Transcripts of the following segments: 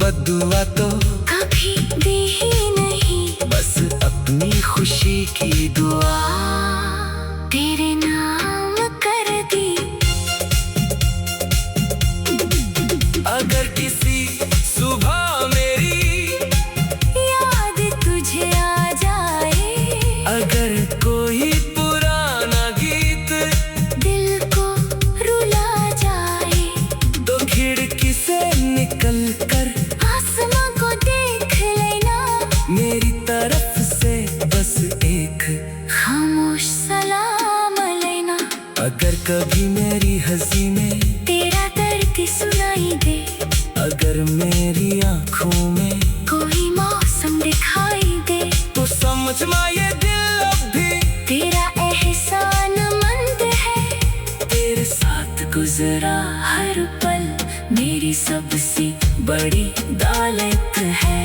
बदुआ तो कभी दी ही नहीं, बस अपनी खुशी की दुआ तेरे नाम कर दी। अगर किसी सुबह मेरी याद तुझे आ जाए, अगर कोई पुराना गीत दिल को रुला जाए, तो खिड़की से निकल कर आसमां को देख लेना, मेरी तरफ से बस एक खामोश सलाम लेना। अगर कभी मेरी हंसी में तेरा दर्द सुनाई दे, अगर मेरी आँखों में कोई मौसम दिखाई दे, तो समझ मा ये दिल अब भी तेरा एहसान मंद है। तेरे साथ गुजरा हर पल मेरी सबसे बड़ी दौलत है।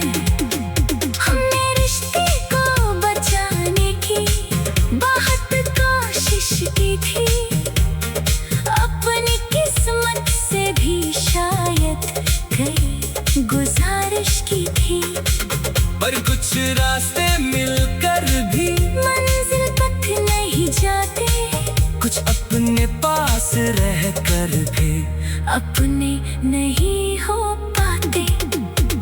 हमने रिश्ते को बचाने की बहुत कोशिश की थी, अपनी किस्मत से भी शायद कई गुजारिश की थी, पर कुछ रास्ते मिलकर भी मंजिल तक नहीं जाते, कुछ अपने पास रह कर भी अपने नहीं हो पाते।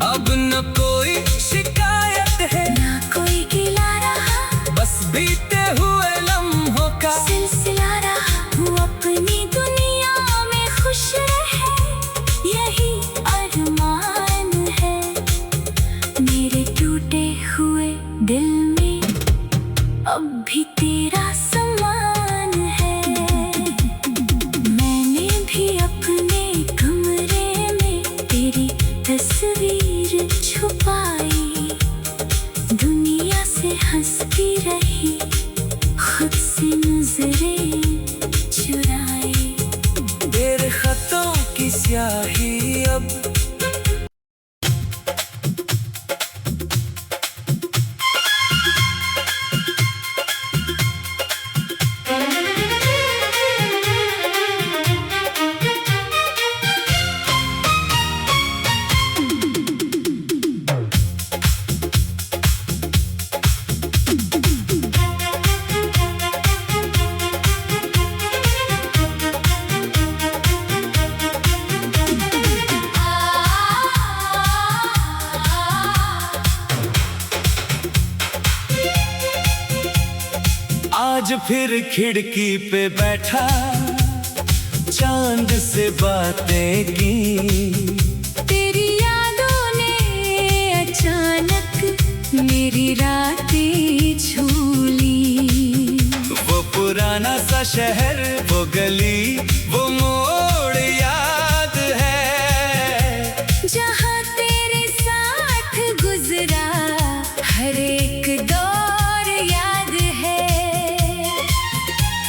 अब न कोई शिकायत है, ना कोई गिला रहा, बस बीते हुए लम्हों का सिलसिला रहा। हूँ अपनी दुनिया में खुश रहे, यही अरमान है। मेरे टूटे हुए दिल में अब भी तेरा समान है। मैंने भी अपने कमरे में तेरी तस्वीर छुपाई, दुनिया से हंसती रही, खुद से नजरें चुराई। तेरे खतों की स्याही अब आज फिर खिड़की पे बैठा चांद से बातें की, तेरी यादों ने अचानक मेरी रातें झूली। वो पुराना सा शहर, वो गली, वो मोड़ याद है, जहाँ तेरे साथ गुजरा हर एक दौर याद है।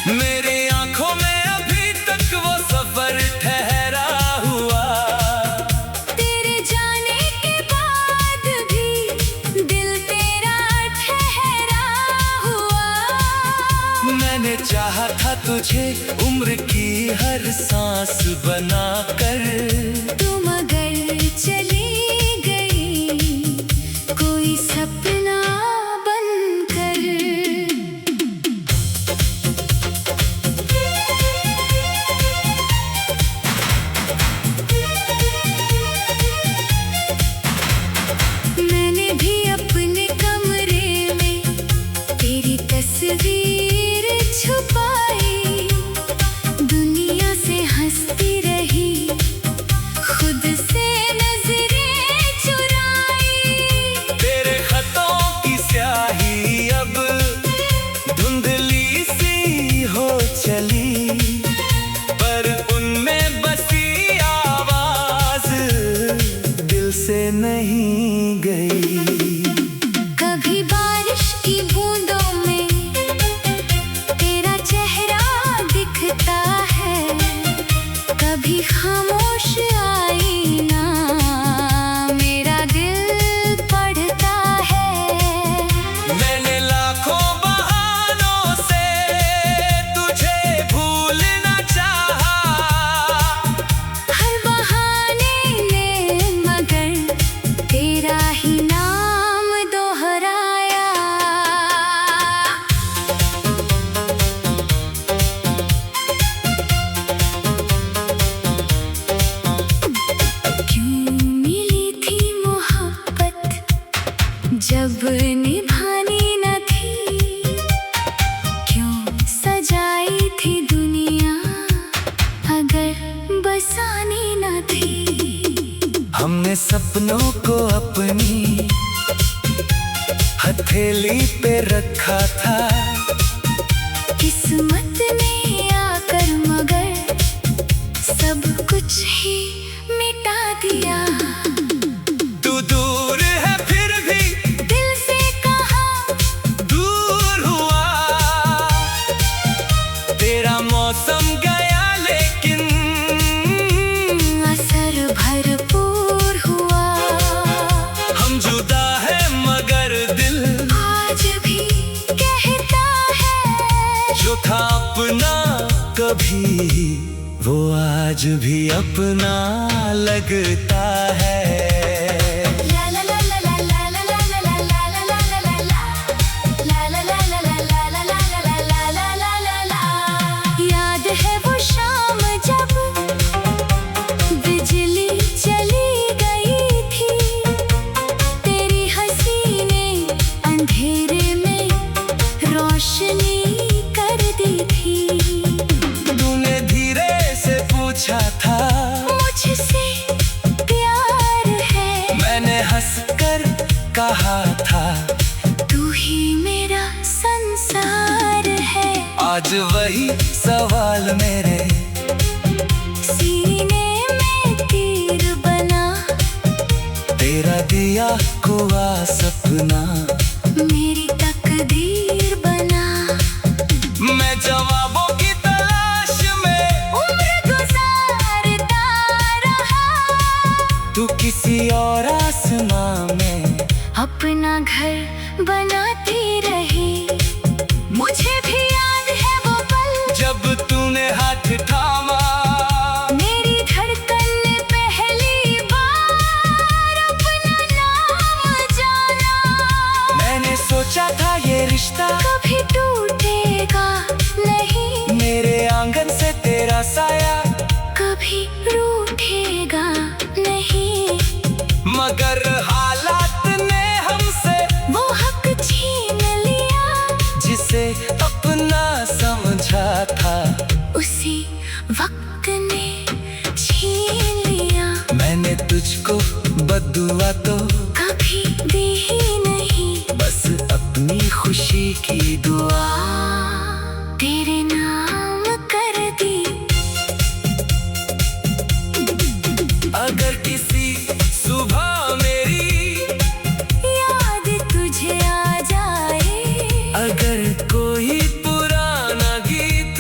मेरी आंखों में अभी तक वो सफर ठहरा हुआ, तेरे जाने के बाद भी दिल तेरा ठहरा हुआ। मैंने चाहा था तुझे उम्र की हर सांस बनाकर, तुम अगर चली गई कोई सपना बनकर। मैंने भी अपने कमरे में तेरी तस्वीर छुपाई, दुनिया से हंसती रही, खुद से नजरें चुराई। तेरे खतों की स्याही अब धुंधली सी हो चली, पर उनमें बसी आवाज दिल से नहीं गई। कभी बारिश की बूंदों में तेरा चेहरा दिखता है, कभी खामोश आईना मेरा दिल पढ़ता है। मैंने लाखों बहानों से तुझे भूलना चाहा, हर बहाने ने मगर जब निभानी न थी, क्यों सजाई थी दुनिया अगर बसानी न थी। हमने सपनों को अपनी हथेली पे रखा था, किस्मत ने आकर मगर सब कुछ ही मिटा दिया। तू दूर है फिर भी दिल से कहाँ दूर हुआ, तेरा मौसम गया लेकिन असर भरपूर हुआ। हम जुदा है मगर दिल आज भी कहता है, जो था अपना कभी वो आज भी अपना लगता है। याद है वो शाम जब बिजली चली गई थी, तेरी हंसी ने अंधेरे में रोशनी कर दी थी। तूने धीरे से पूछा था मुझसे प्यार है, मैंने हंसकर कहा था तू ही मेरा संसार है। आज वही सवाल मेरे सीने में तीर बना, तेरा दिया हुआ सपना मेरी तकदीर बना। मैं जवाबों की तलाश में उम्र गुजारता रहा, तू किसी और आसमां में अपना घर बनाती रही। मुझे भी याद है वो पल जब तूने हाथ थामा, मेरी धड़कन ने पहली बार अपना नाम जाना। मैंने सोचा था ये रिश्ता कभी टूटेगा नहीं, मेरे आंगन से तेरा साया कभी रूठेगा नहीं, मगर हालात ने हमसे वो हक छीन लिया। जिसे अपना समझा था उसी वक्त ने छीन लिया। मैंने तुझको बद्दुआ तो कभी दी ही नहीं, बस अपनी खुशी की दुआ तेरे नाम कर दी। अगर किसी सुबह मेरी याद तुझे आ जाए, अगर कोई पुराना गीत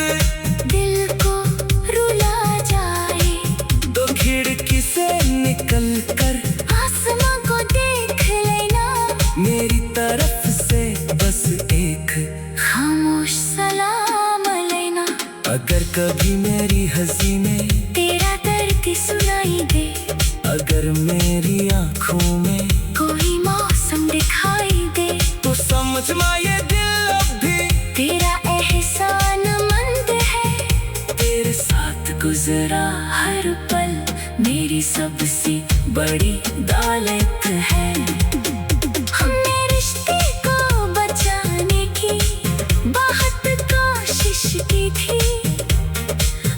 दिल को रुला जाए, तो खिड़की से निकल कर आसमां को देख लेना, मेरी तरफ से बस एक खामोश सलाम लेना। अगर कभी मेरी हंसी में तेरा दर्द सुनाई दे, अगर मेरी आंखों में कोई मौसम दिखाई दे, तो समझ मा ये दिल अब भी तेरा एहसान मंद है। तेरे साथ गुजरा हर पल मेरी सबसे बड़ी दौलत है। हमने रिश्ते को बचाने की बहुत कोशिश की थी,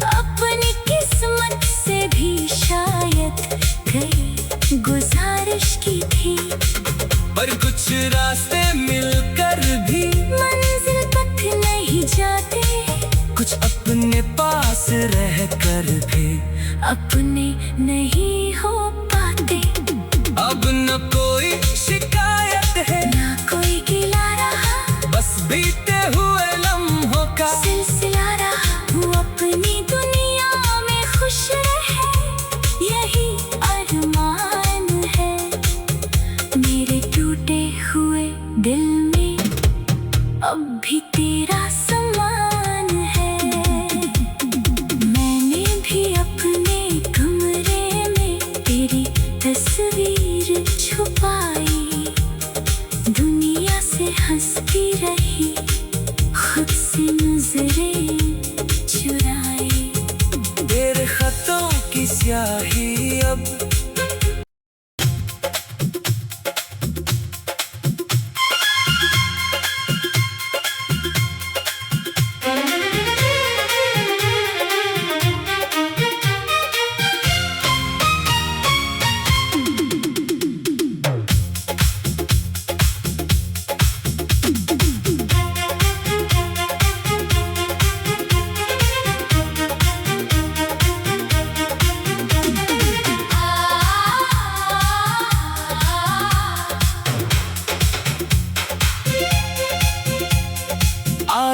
अपनी किस्मत से भी शायद कई गुजारिश की थी, पर कुछ रास्ते मिलकर भी मंजिल तक नहीं जाते, कुछ अपने पास रह कर भी अपने नहीं हो पाते। अब न कोई शिकायत है, ना कोई गिला रहा, बस बीते हुए लम्हों का सिलसिला रहा। वो अपनी दुनिया में खुश रहे, यही अरमान है। मेरे टूटे हुए दिल में अब भी तेरा समान है। मैंने भी अपने गम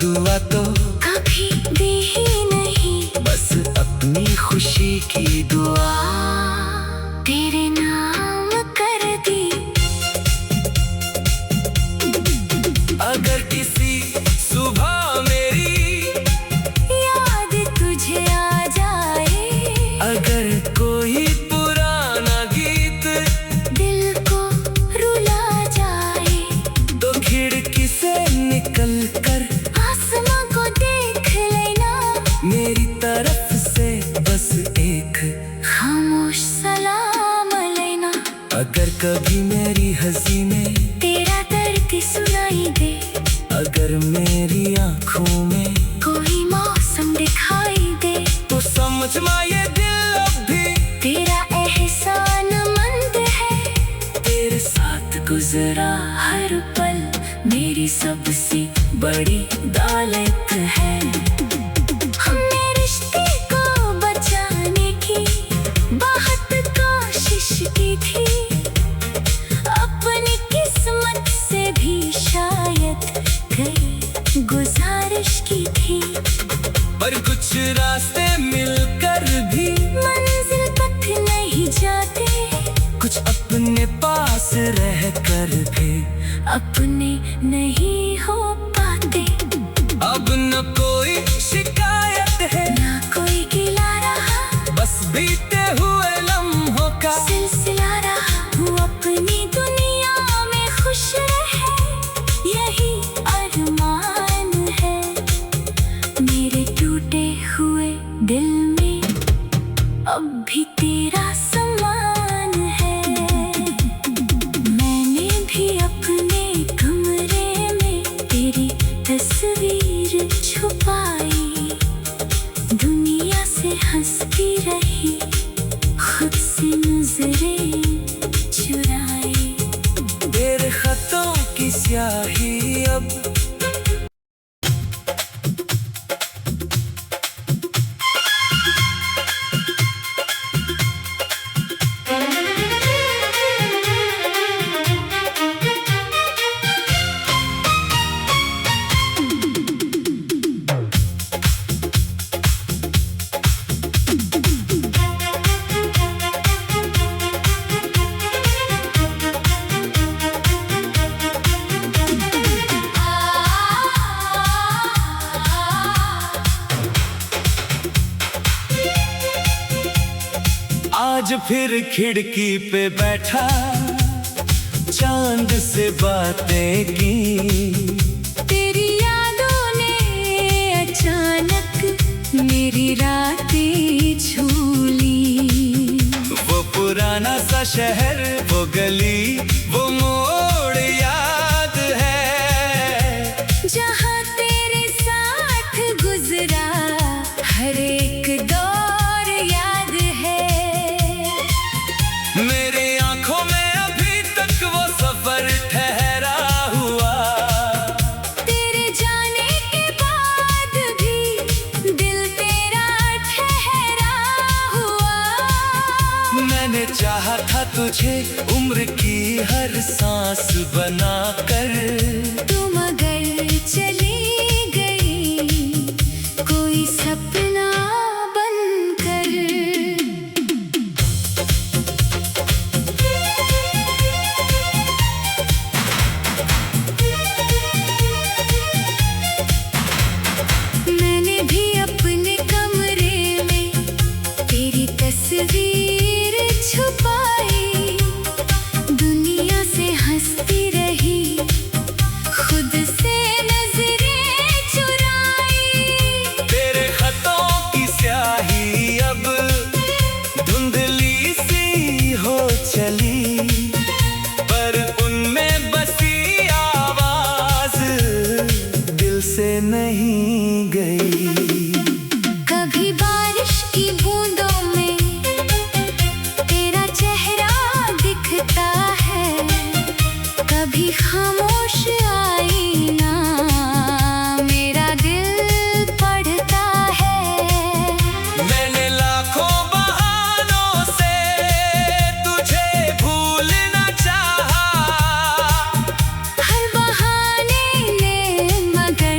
दुआ तो कभी दी ही नहीं, बस अपनी खुशी की दुआ तेरे नाम कर दी। अगर किसी सुबह मेरी याद तुझे आ जाए, अगर कोई पुराना गीत दिल को रुला जाए, तो खिड़की से निकल कर आसमां को देख लेना, मेरी तरफ से बस एक खामोश सलाम लेना। अगर कभी मेरी हंसी में तेरा दर्द सुनाई दे, अगर मेरी आंखों में कोई मौसम दिखाई दे, तो समझना ये दिल अब भी तेरा एहसान मंद है। तेरे साथ गुजरा हर पल मेरी सबसे बड़ी दौलत है। हमने रिश्ते को बचाने की बहुत कोशिश की थी, अपनी किस्मत से भी शायद कई गुजारिश की थी, पर कुछ रास्ते मिलकर भी मंजिल तक नहीं जाते, कुछ अपने पास रह कर भी अपने नहीं हो पाते। अब न कोई शिकायत है, ना कोई गिला रहा, बस बीते हुए लम्हों का सिलसिला रहा। हूँ अपनी दुनिया में खुश रहे, यही अरमान है। मेरे टूटे हुए दिल में अब भी तेरा समान है। मैंने भी अपने कमरे में तेरी तस्वीर छुपाई, दुनिया से हंसती रही, खुद से नजरें चुराई। तेरे खतों की स्याही अब आज फिर खिड़की पे बैठा चांद से बातें की, तेरी यादों ने अचानक मेरी रातें छू ली। वो पुराना सा शहर, वो गली, वो मोड़ याद है, जहाँ तेरे साथ गुजरा हर एक दौर याद है। मेरी आंखों में अभी तक वो सफर ठहरा हुआ, तेरे जाने के बाद भी दिल तेरा ठहरा हुआ। मैंने चाहा था तुझे उम्र की हर सांस बना कर, तुम अगर चली गई कोई सपना बनकर। मैंने भी अपने कमरे में तेरी तस्वीर छुपाई, दुनिया से हंसती रही, खुद से नजरें चुराई। तेरे खतों की स्याही अब धुंधली सी हो चली, पर उनमें बसी आवाज दिल से नहीं गई। कभी बारिश की बूंदों में तेरा चेहरा दिखता है, कभी खामोश आईना मेरा दिल पढ़ता है। मैंने लाखों बहानों से तुझे भूलना चाहा, हर बहाने ने मगर